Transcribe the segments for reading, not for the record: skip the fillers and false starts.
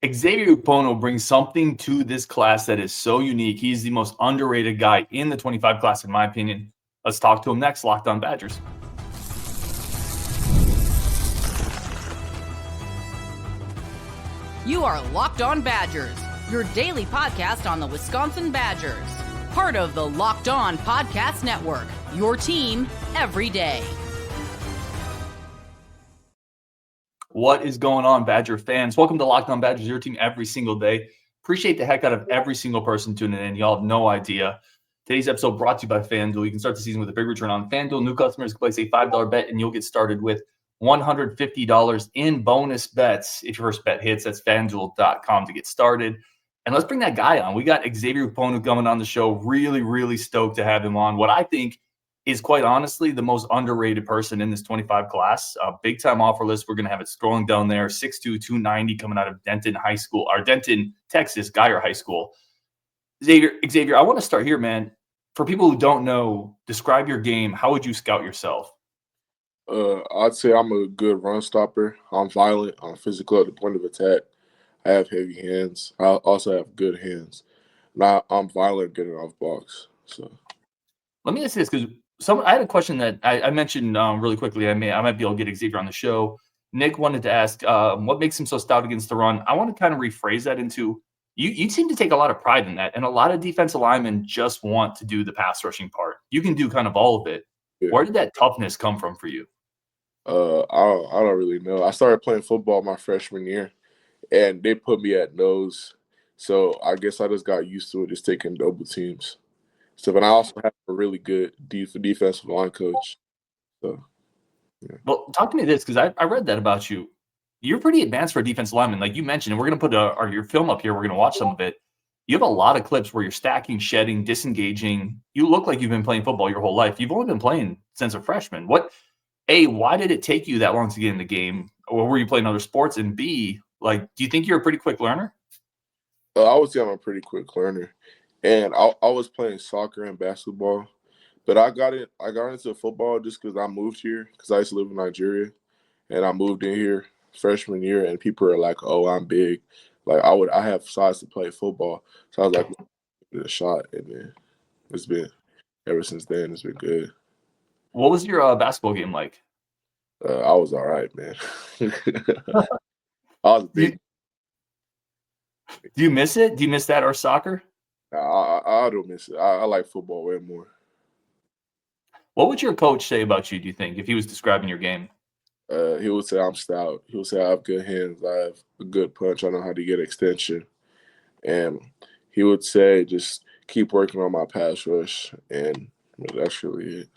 Xavier Ukponu brings something to this class that is so unique. He's the most underrated guy in the 25 class, in my opinion. Let's talk to him next. Locked On Badgers. You are Locked On Badgers, your daily podcast on the Wisconsin Badgers. Part of the Locked On Podcast Network, your team every day. What is going on, Badger fans? Welcome to Locked On Badgers, your team every single day. Appreciate the heck out of every single person tuning in. Y'all have no idea. Today's episode brought to you by FanDuel. You can start the season with a big return on FanDuel. New customers can place a $5 bet, and you'll get started with $150 in bonus bets. If your first bet hits, that's FanDuel.com to get started. And let's bring that guy on. We got Xavier Ukponu coming on the show. Really, really stoked to have him on. What I think is quite honestly the most underrated person in this 25 class. Big time offer list. We're going to have it scrolling down there. 6'2", 290 coming out of Denton High School, or Denton, Texas, Geyer High School. Xavier, I want to start here, man. For people who don't know, describe your game. How would you scout yourself? I'd say I'm a good run stopper. I'm violent. I'm physical at the point of attack. I have heavy hands. I also have good hands. Now I'm violent getting off blocks. So let me ask you this, because I had a question that I mentioned really quickly. I might be able to get Xavier on the show. Nick wanted to ask what makes him so stout against the run. I want to kind of rephrase that into you seem to take a lot of pride in that, and a lot of defensive linemen just want to do the pass rushing part. You can do kind of all of it. Yeah. Where did that toughness come from for you? I don't really know. I started playing football my freshman year, and they put me at nose. So I guess I just got used to it, just taking double teams. So, but I also have a really good defensive line coach. So, yeah. Well, talk to me this, because I read that about you. You're pretty advanced for a defensive lineman, like you mentioned, and we're going to put your film up here. We're going to watch some of it. You have a lot of clips where you're stacking, shedding, disengaging. You look like you've been playing football your whole life. You've only been playing since a freshman. Why did it take you that long to get in the game? Or were you playing other sports? And B, do you think you're a pretty quick learner? I would say I'm a pretty quick learner. And I was playing soccer and basketball, but I got into football just because I moved here, because I used to live in Nigeria, and I moved in here freshman year, and people are like, "Oh, I'm big." Like I have size to play football, so I was like, "Give it a shot," and then it's been ever since then. It's been good. What was your basketball game like? I was all right, man. I was big. Do you miss it? Do you miss that or soccer? I don't miss it. I like football way more. What would your coach say about you, do you think, if he was describing your game? He would say I'm stout. He would say I have good hands. I have a good punch. I know how to get extension. And he would say just keep working on my pass rush. And that's really it.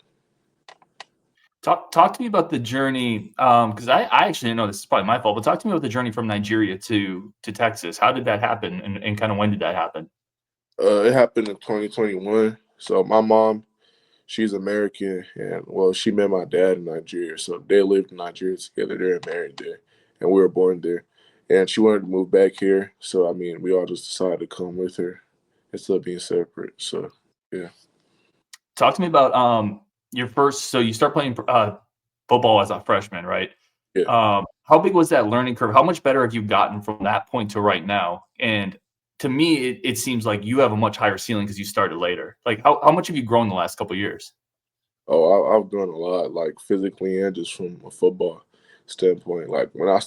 Talk to me about the journey, because I actually didn't know, this is probably my fault, but talk to me about the journey from Nigeria to Texas. How did that happen, and kind of when did that happen? It happened in 2021. So my mom, she's American, and, well, she met my dad in Nigeria. So they lived in Nigeria together. They're married there, and we were born there. And she wanted to move back here. So, I mean, we all just decided to come with her instead of being separate. So, yeah. Talk to me about your first – so you start playing football as a freshman, right? Yeah. How big was that learning curve? How much better have you gotten from that point to right now? And to me, it seems like you have a much higher ceiling because you started later. Like, how much have you grown the last couple of years? Oh, I've grown a lot, like physically and just from a football standpoint. Like when I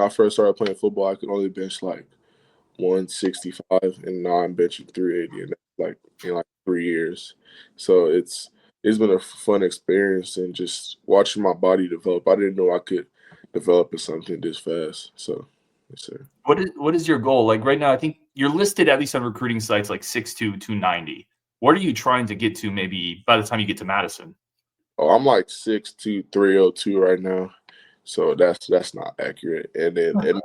first started playing football, I could only bench like 165, and now I'm benching 380, and that's like in like 3 years. So it's been a fun experience, and just watching my body develop. I didn't know I could develop in something this fast. So, yes, sir. What is your goal? Like right now, I think you're listed at least on recruiting sites like 6'2", 290. What are you trying to get to maybe by the time you get to Madison? Oh, I'm like 6'2", 302 right now. So that's not accurate. And then and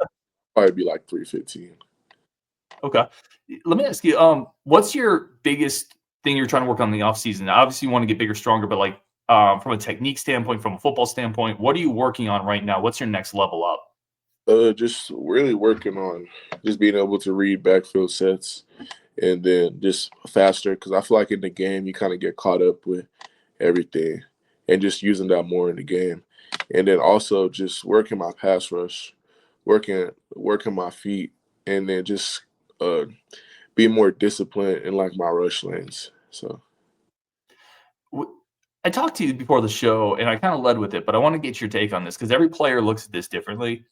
probably be like 315. Okay. Let me ask you, what's your biggest thing you're trying to work on in the offseason? Obviously, you want to get bigger, stronger, but like from a technique standpoint, from a football standpoint, what are you working on right now? What's your next level up? Just really working on just being able to read backfield sets, and then just faster, because I feel like in the game you kind of get caught up with everything, and just using that more in the game. And then also just working my pass rush, working my feet, and then just be more disciplined in like my rush lanes. So I talked to you before the show, and I kind of led with it, but I want to get your take on this because every player looks at this differently.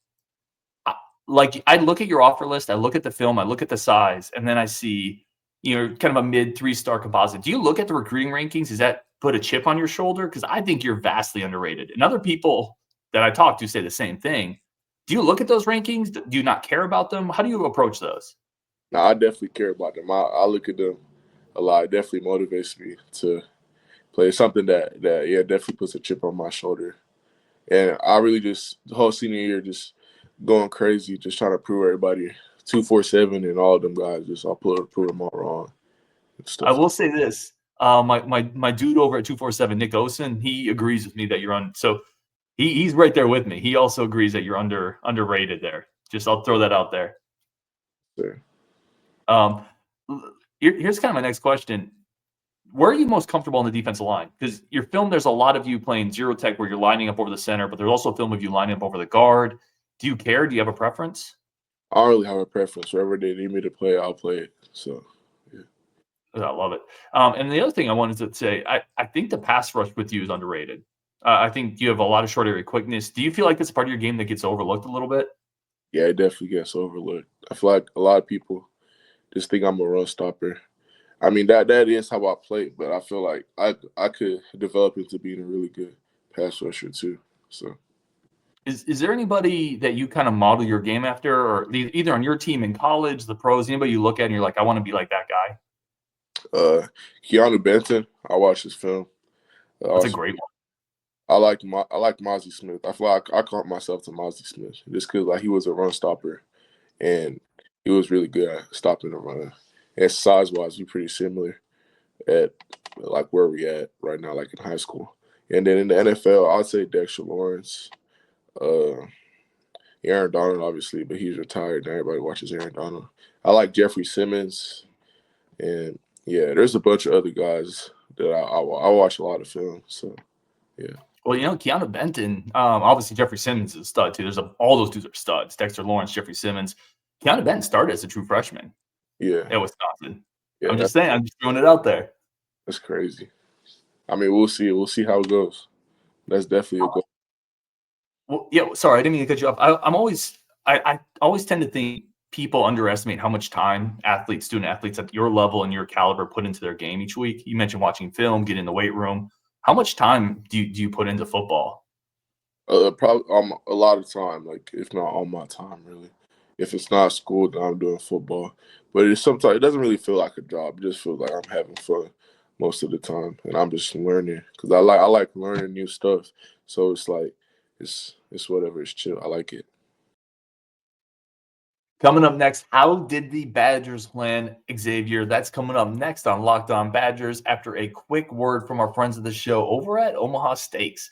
Like, I look at your offer list, I look at the film, I look at the size, and then I see, kind of a mid 3-star composite. Do you look at the recruiting rankings? Does that put a chip on your shoulder? Because I think you're vastly underrated. And other people that I talk to say the same thing. Do you look at those rankings? Do you not care about them? How do you approach those? no, I definitely care about them. I look at them a lot. It definitely motivates me to play. It's something that definitely puts a chip on my shoulder. And I really just the whole senior year just going crazy, just trying to prove everybody 247 and all of them guys just I'll prove them all wrong and stuff. I will say this. My dude over at 247, Nick Osen, he agrees with me that you're on. So he's right there with me. He also agrees that you're underrated there. Just I'll throw that out there. Sure. Here's kind of my next question. Where are you most comfortable on the defensive line? Because your film, there's a lot of you playing zero tech where you're lining up over the center, but there's also a film of you lining up over the guard. Do you care? Do you have a preference? I don't really have a preference. Wherever they need me to play, I'll play it. So, yeah. I love it. And the other thing I wanted to say, I think the pass rush with you is underrated. I think you have a lot of short area quickness. Do you feel like that's a part of your game that gets overlooked a little bit? Yeah, it definitely gets overlooked. I feel like a lot of people just think I'm a run stopper. I mean, that is how I play, but I feel like I could develop into being a really good pass rusher too. So, Is there anybody that you kind of model your game after, or either on your team in college, the pros, anybody you look at and you're like, I want to be like that guy? Keanu Benton, I watched his film. That's a great one. I like Mozzie Smith. I feel like I caught myself to Mozzie Smith just because like he was a run stopper, and he was really good at stopping the run. And size-wise, we're pretty similar at like where we at right now, like in high school. And then in the NFL, I'd say Dexter Lawrence, Aaron Donald, obviously, but he's retired. Now everybody watches Aaron Donald. I like Jeffrey Simmons, and yeah, there's a bunch of other guys that I watch a lot of film. So, yeah. Well, Keanu Benton, obviously Jeffrey Simmons is a stud too. All those dudes are studs. Dexter Lawrence, Jeffrey Simmons. Keanu Benton started as a true freshman. Yeah. At Wisconsin. Yeah, I'm just saying. I'm just throwing it out there. That's crazy. I mean, we'll see. We'll see how it goes. That's definitely a goal. Well, yeah. Sorry, I didn't mean to cut you off. I always tend to think people underestimate how much time student athletes at your level and your caliber put into their game each week. You mentioned watching film, getting in the weight room. How much time do you put into football? Probably a lot of time. Like if not all my time, really. If it's not school, then I'm doing football. But sometimes it doesn't really feel like a job. It just feels like I'm having fun most of the time, and I'm just learning because I like learning new stuff. So it's like it's whatever. It's chill. I like it. Coming up next, how did the Badgers land Xavier? That's coming up next on Locked On Badgers after a quick word from our friends of the show over at Omaha Steaks.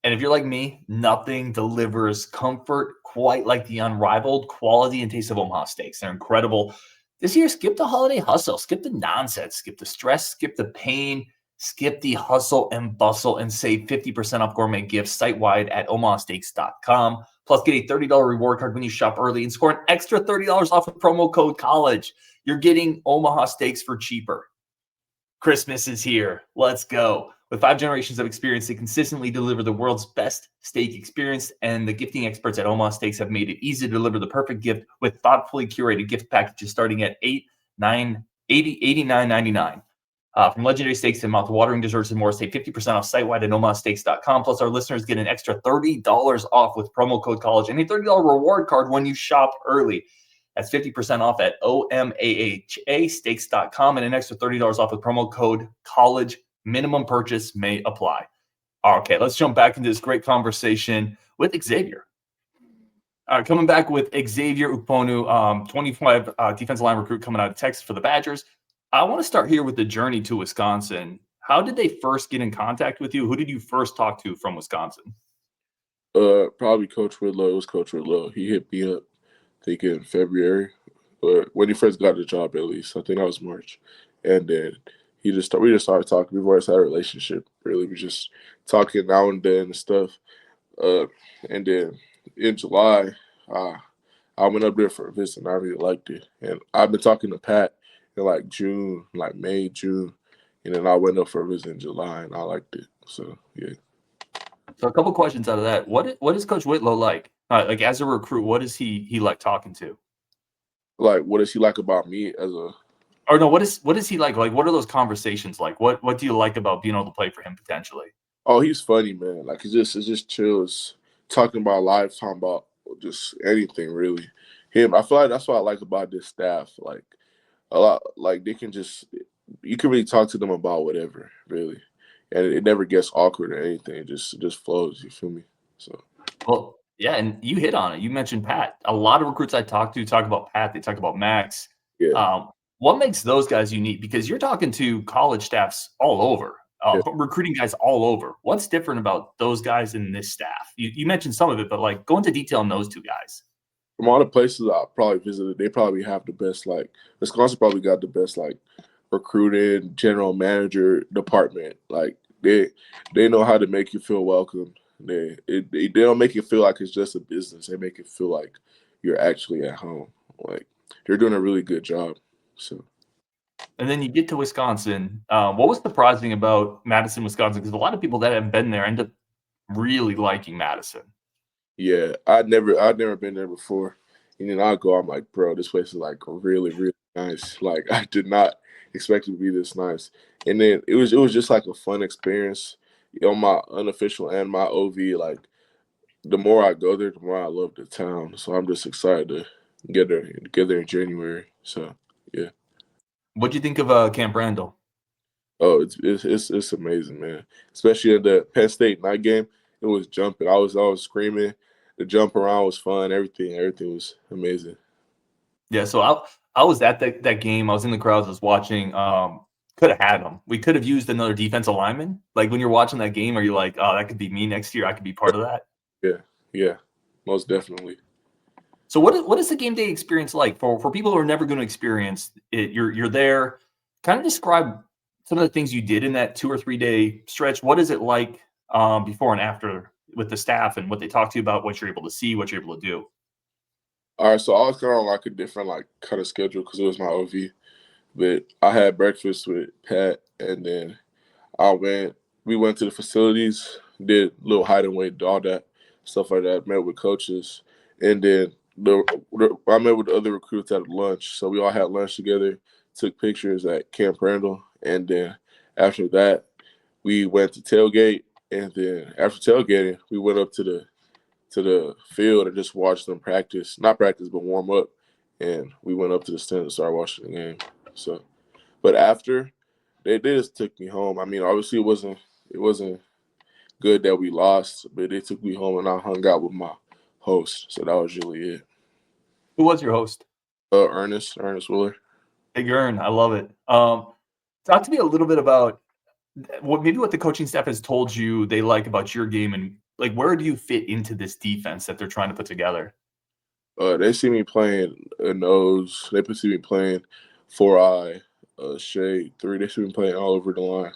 And if you're like me, nothing delivers comfort quite like the unrivaled quality and taste of Omaha Steaks. They're incredible. This year, skip the holiday hustle, skip the nonsense, skip the stress, skip the pain, skip the hustle and bustle, and save 50% off gourmet gifts site-wide at omahasteaks.com. Plus, get a $30 reward card when you shop early and score an extra $30 off with promo code COLLEGE. You're getting Omaha Steaks for cheaper. Christmas is here. Let's go. With 5 generations of experience, they consistently deliver the world's best steak experience, and the gifting experts at Omaha Steaks have made it easy to deliver the perfect gift with thoughtfully curated gift packages starting at $89.99. From legendary steaks to mouth-watering desserts and more, save 50% off site-wide at omahasteaks.com. Plus, our listeners get an extra $30 off with promo code COLLEGE and a $30 reward card when you shop early. That's 50% off at omahasteaks.com and an extra $30 off with promo code COLLEGE. Minimum purchase may apply. Okay, let's jump back into this great conversation with Xavier. Coming back with Xavier Ukponu, 25 defensive line recruit coming out of Texas for the Badgers. I want to start here with the journey to Wisconsin. How did they first get in contact with you? Who did you first talk to from Wisconsin? Probably Coach Whitlow. It was Coach Whitlow. He hit me up, I think in February, or when he first got the job at least. I think that was March. And then we just started talking. We've always had a relationship, really. We just talking now and then and stuff. And then in July, I I went up there for a visit and I really liked it. And I've been talking to Pat in like June, like May, June, and then I went up for a visit in July and I liked it. So yeah. So a couple questions out of that. What is Coach Whitlow like? Like as a recruit, what is he like talking to? Like, what does he like about me as a? Or no, what is he like? Like, what are those conversations like? What do you like about being able to play for him potentially? Oh, he's funny, man. Like it's just chill. It's talking about life, talking about just anything really. Him, I feel like that's what I like about this staff. Like a lot, like they can just you can really talk to them about whatever, really, and it never gets awkward or anything. It just flows. You feel me? So Well, yeah, and you hit on it. You mentioned Pat. A lot of recruits I talk to talk about Pat. They talk about Max. yeah, What makes those guys unique? Because you're talking to college staffs all over, yeah. recruiting guys all over. What's different about those guys in this staff? You mentioned some of it, but like go into detail on those two guys. From all the places I probably visited, they probably have the best. Like Wisconsin probably got the best like recruiting general manager department. Like they know how to make you feel welcome. They don't make it feel like it's just a business. They make it feel like you're actually at home. Like they're doing a really good job. So And then you get to Wisconsin. What was surprising about Madison, Wisconsin? Because a lot of people that haven't been there end up really liking Madison. yeah, I'd never been there before. And then I go, I'm like, bro, this place is like really, really nice. Like I did not expect it to be this nice. And then it was just like a fun experience on my unofficial and my OV. Like the more I go there, the more I love the town. So I'm just excited to get there in January. So yeah. What do you think of Camp Randall? Oh, it's amazing, man. Especially in the Penn State night game, it was jumping. I was screaming. The jump around was fun. Everything was amazing. Yeah, so I was at that game. I was in the crowds. I was watching. Could have had him. We could have used another defensive lineman. Like when you're watching that game, are you like, oh, that could be me next year? I could be part of that. Yeah, most definitely. So what is the game day experience like for people who are never going to experience it? You're there. Kind of describe some of the things you did in that 2 or 3 day stretch. What is it like before and after with the staff and what they talk to you about, what you're able to see, what you're able to do? All right, so I was kind of on like a different like kind of schedule because it was my OV. But I had breakfast with Pat, and then we went to the facilities, did a little height and weight, all that stuff like that. Met with coaches, and then I met with the other recruits at lunch. So we all had lunch together, took pictures at Camp Randall, and then after that, we went to tailgate, and then after tailgating, we went up to the field and just watched them practice, not practice, but warm up, and we went up to the stand and started watching the game. So, but after they just took me home. I mean, obviously it wasn't good that we lost, but they took me home and I hung out with my host. So that was really it. Who was your host? Ernest Willer. Big Earn. I love it. Talk to me a little bit about what the coaching staff has told you they like about your game, and like where do you fit into this defense that they're trying to put together? They see me playing a nose. They see me playing 4-eye, shade 3. They see me playing all over the line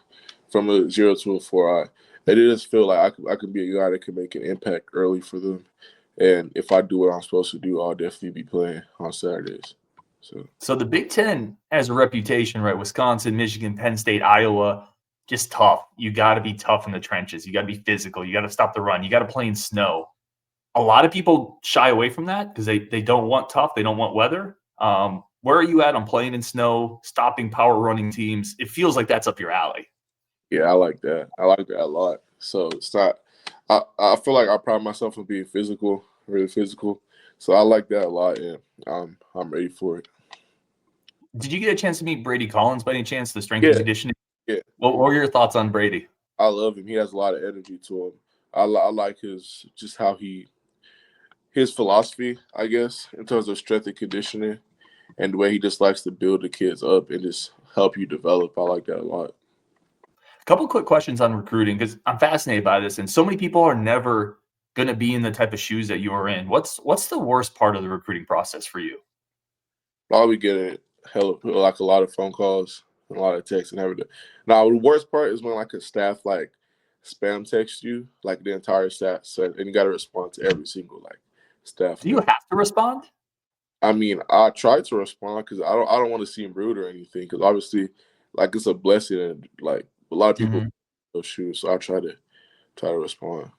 from a 0 to a 4-eye. And they just feel like I could be a guy that can make an impact early for them. And if I do what I'm supposed to do, I'll definitely be playing on Saturdays. So the Big Ten has a reputation, right? Wisconsin, Michigan, Penn State, Iowa, just tough. You got to be tough in the trenches. You got to be physical. You got to stop the run. You got to play in snow. A lot of people shy away from that because they don't want tough. They don't want weather. Where are you at on playing in snow, stopping power running teams? It feels like that's up your alley. Yeah, I like that. I like that a lot. So it's not – I feel like I pride myself on being physical, really physical. So I like that a lot, and I'm ready for it. Did you get a chance to meet Brady Collins by any chance, the strength and conditioning? Yeah. What were your thoughts on Brady? I love him. He has a lot of energy to him. I like his philosophy, I guess, in terms of strength and conditioning and the way he just likes to build the kids up and just help you develop. I like that a lot. A couple quick questions on recruiting because I'm fascinated by this, and so many people are never going to be in the type of shoes that you are in. What's the worst part of the recruiting process for you? Probably getting a lot of phone calls and a lot of texts and everything. Now, the worst part is when like a staff like spam texts you, like the entire staff, and you got to respond to every single like staff. Do you have to respond? I mean, I try to respond because I don't want to seem rude or anything. Because obviously, like it's a blessing, and like a lot of people Mhm. those shoes. So I try to respond.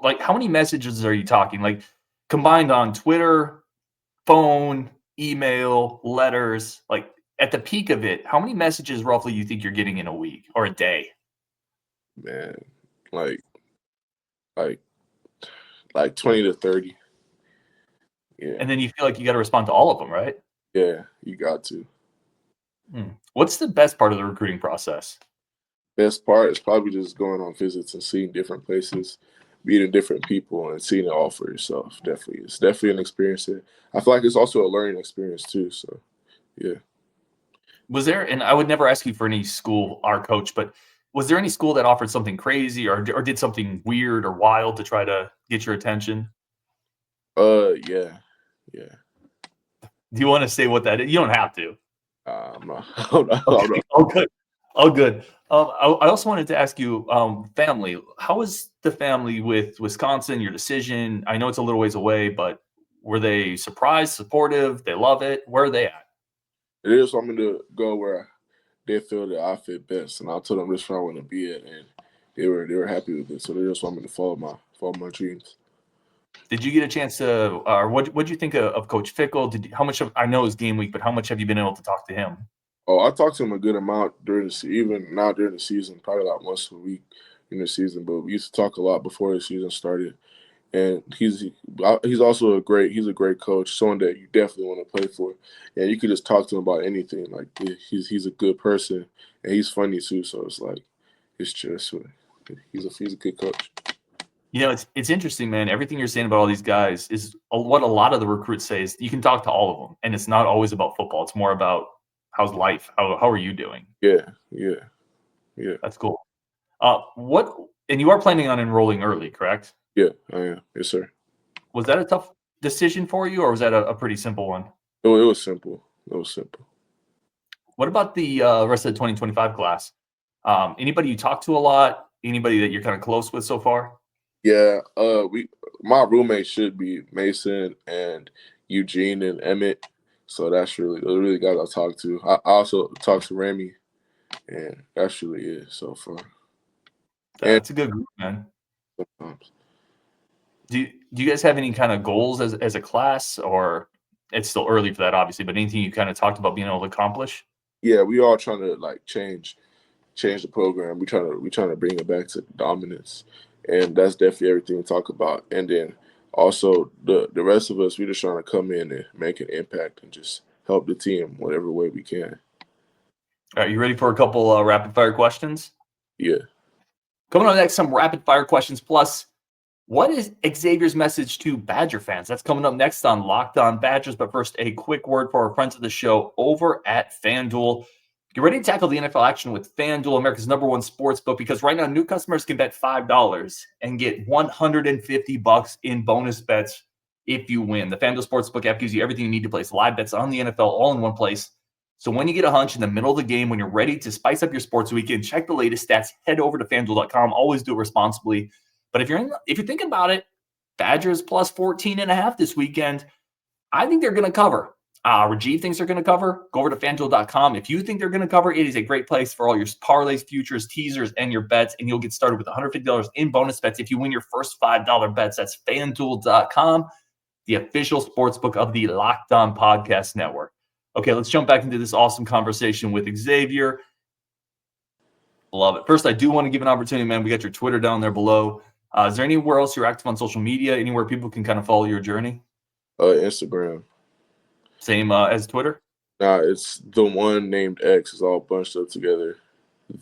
Like, how many messages are you talking? Like, combined on Twitter, phone, email, letters, like at the peak of it, how many messages roughly you think you're getting in a week or a day? Man, like like like 20 to 30. Yeah, And then you feel like you got to respond to all of them, right? yeah, you got to. What's the best part of the recruiting process? Best part is probably just going on visits and seeing different places, meeting different people, and seeing it all for yourself. Definitely, it's definitely an experience. I feel like it's also a learning experience too. So yeah. Was there, and I would never ask you for any school, our coach, but was there any school that offered something crazy or did something weird or wild to try to get your attention? Yeah, yeah. Do you want to say what that is? You don't have to. I'm not. I'm not, I'm Okay. not- Oh, good. Oh, good. I also wanted to ask you, family. How was the family with Wisconsin? Your decision. I know it's a little ways away, but were they surprised, supportive? They love it. Where are they at? They just want me to go where they feel that I fit best, and I told them this where I want to be at, and they were happy with it. So they just want me to follow my dreams. Did you get a chance to, or what did you think of Coach Fickell? How much of, I know it's game week, but how much have you been able to talk to him? Oh, I talked to him a good amount during even not during the season, probably like once a week in the season. But we used to talk a lot before the season started. And he's also he's a great coach, someone that you definitely want to play for. And you can just talk to him about anything. Like he's a good person and he's funny too. So it's like it's just he's a good coach. You know, it's interesting, man. Everything you're saying about all these guys is what a lot of the recruits say is you can talk to all of them, and it's not always about football. It's more about how's life, how are you doing? Yeah, yeah, yeah, That's cool. What and you are planning on enrolling early, correct? yeah. I am. Yes, sir. Was that a tough decision for you, or was that a pretty simple one? It was simple. It was simple. What about the rest of the 2025 class? Anybody you talk to a lot? Anybody that you're kind of close with so far? Yeah. My roommates should be Mason and Eugene and Emmett. So that's those are really guys I talk to. I also talk to Remy, and that's really it so far. And That's a good group, man. sometimes. Do you guys have any kind of goals as a class, or it's still early for that, obviously, but anything you kind of talked about being able to accomplish? Yeah, we all trying to like change the program. We trying to bring it back to dominance, and that's definitely everything we talk about. And then also the rest of us, we just trying to come in and make an impact and just help the team whatever way we can. All right, you ready for a couple rapid fire questions? Yeah. Coming on next, some rapid fire questions. Plus, what is Xavier's message to Badger fans? That's coming up next on Locked On Badgers. But first, a quick word for our friends of the show over at FanDuel. Get ready to tackle the NFL action with FanDuel, America's #1 sports book, because right now new customers can bet $5 and get $150 in bonus bets if you win. The FanDuel Sportsbook app gives you everything you need to place live bets on the NFL all in one place. So when you get a hunch in the middle of the game, when you're ready to spice up your sports weekend, check the latest stats, head over to FanDuel.com. Always do it responsibly. But if you're thinking about it, Badgers plus 14.5 this weekend, I think they're going to cover. Rajiv thinks they're going to cover. Go over to FanDuel.com. If you think they're going to cover, it is a great place for all your parlays, futures, teasers, and your bets. And you'll get started with $150 in bonus bets if you win your first $5 bets. That's FanDuel.com, the official sportsbook of the Locked On Podcast Network. Okay, let's jump back into this awesome conversation with Xavier. Love it. First, I do want to give an opportunity, man. We got your Twitter down there below. Is there anywhere else you're active on social media? Anywhere people can kind of follow your journey? Instagram. Same as Twitter? Nah, it's the one named X. It's all bunched up together.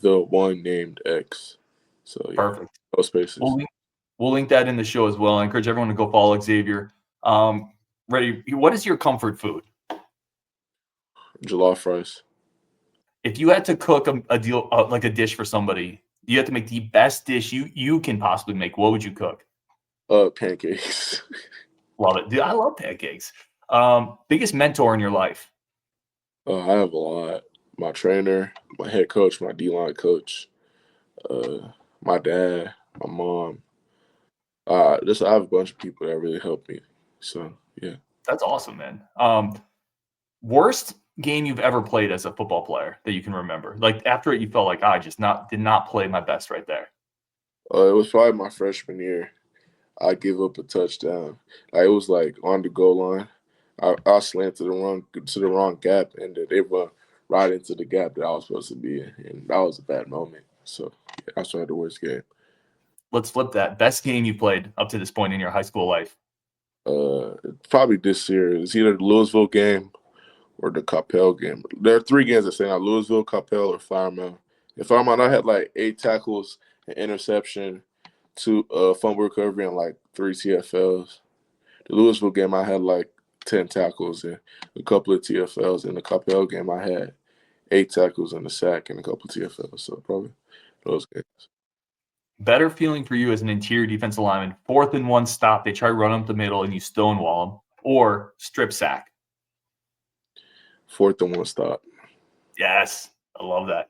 The one named X. So yeah, Perfect. no spaces. We'll link that in the show as well. I encourage everyone to go follow Xavier. Ready? What is your comfort food? Jollof rice. If you had to cook a deal like a dish for somebody, you have to make the best dish you can possibly make. What would you cook? Pancakes. Love it, dude. I love pancakes. Biggest mentor in your life? I have a lot. My trainer, my head coach, my D-line coach, my dad, my mom. I have a bunch of people that really helped me. So yeah. That's awesome, man. Worst game you've ever played as a football player that you can remember? Like after it, you felt like I just did not play my best right there. It was probably my freshman year. I give up a touchdown. Like, it was like on the goal line. I slant to the wrong gap, and then they run right into the gap that I was supposed to be in, and that was a bad moment. So yeah, that's probably the worst game. Let's flip that. Best game you played up to this point in your high school life? Probably this year. It's either the Louisville game or the Capel game. There are 3 games that stand out: Louisville, Capel, or Flower Mound. In Flower Mound, I had like 8 tackles, an interception, 2 fumble recovery, and like 3 TFLs. The Louisville game, I had like 10 tackles and a couple of TFLs. In the Capel game, I had 8 tackles and a sack and a couple of TFLs. So probably those games. Better feeling for you as an interior defensive lineman, 4th and 1 stop, they try to run up the middle and you stonewall them, or strip sack? 4th and 1 stop. Yes, I love that.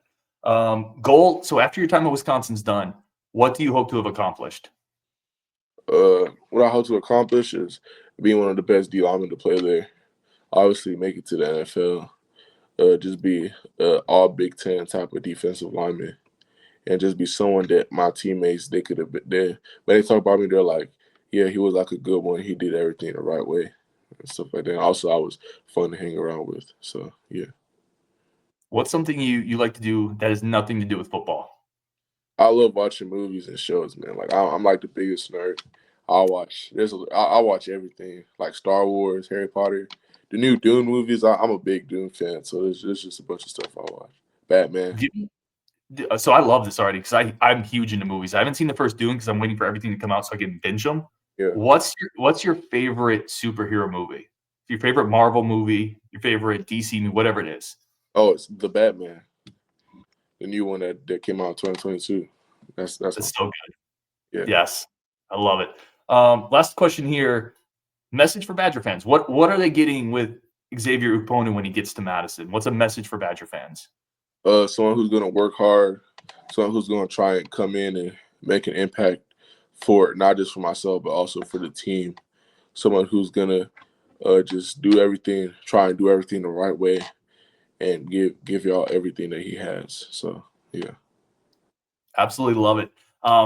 Goal. So after your time at Wisconsin's done, what do you hope to have accomplished? What I hope to accomplish is being one of the best D linemen to play there. Obviously, make it to the NFL. Just be all Big Ten type of defensive lineman, and just be someone that my teammates, they could have been there. When they talk about me, they're like, yeah, he was like a good one. He did everything the right way and stuff like that. And also, I was fun to hang around with. So yeah. What's something you like to do that has nothing to do with football? I love watching movies and shows, man. Like I'm like the biggest nerd. I watch everything, like Star Wars, Harry Potter, the new Dune movies. I'm a big Dune fan, so there's just a bunch of stuff I watch. Batman. So I love this already because I'm huge into movies. I haven't seen the first Dune because I'm waiting for everything to come out so I can binge them. Yeah. What's your favorite superhero movie? Your favorite Marvel movie, your favorite DC movie, whatever it is. Oh, it's the Batman, the new one that came out in 2022. That's so good. Yeah. Yes, I love it. Last question here. Message for Badger fans. What are they getting with Xavier Ukponu when he gets to Madison? What's a message for Badger fans? Someone who's going to work hard, someone who's going to try and come in and make an impact for not just for myself, but also for the team. Someone who's going to just do everything, try and do everything the right way, and give y'all everything that he has. So, yeah. Absolutely love it.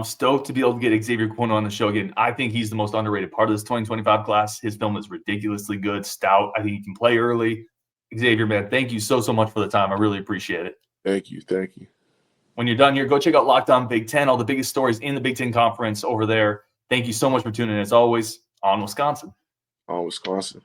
Stoked to be able to get Xavier Ukponu on the show again. I think he's the most underrated part of this 2025 class. His film is ridiculously good, stout. I think he can play early. Xavier, man, thank you so much for the time. I really appreciate it. Thank you. When you're done here, go check out Locked On Big Ten, all the biggest stories in the Big Ten Conference over there. Thank you so much for tuning in, as always, on Wisconsin. On Wisconsin.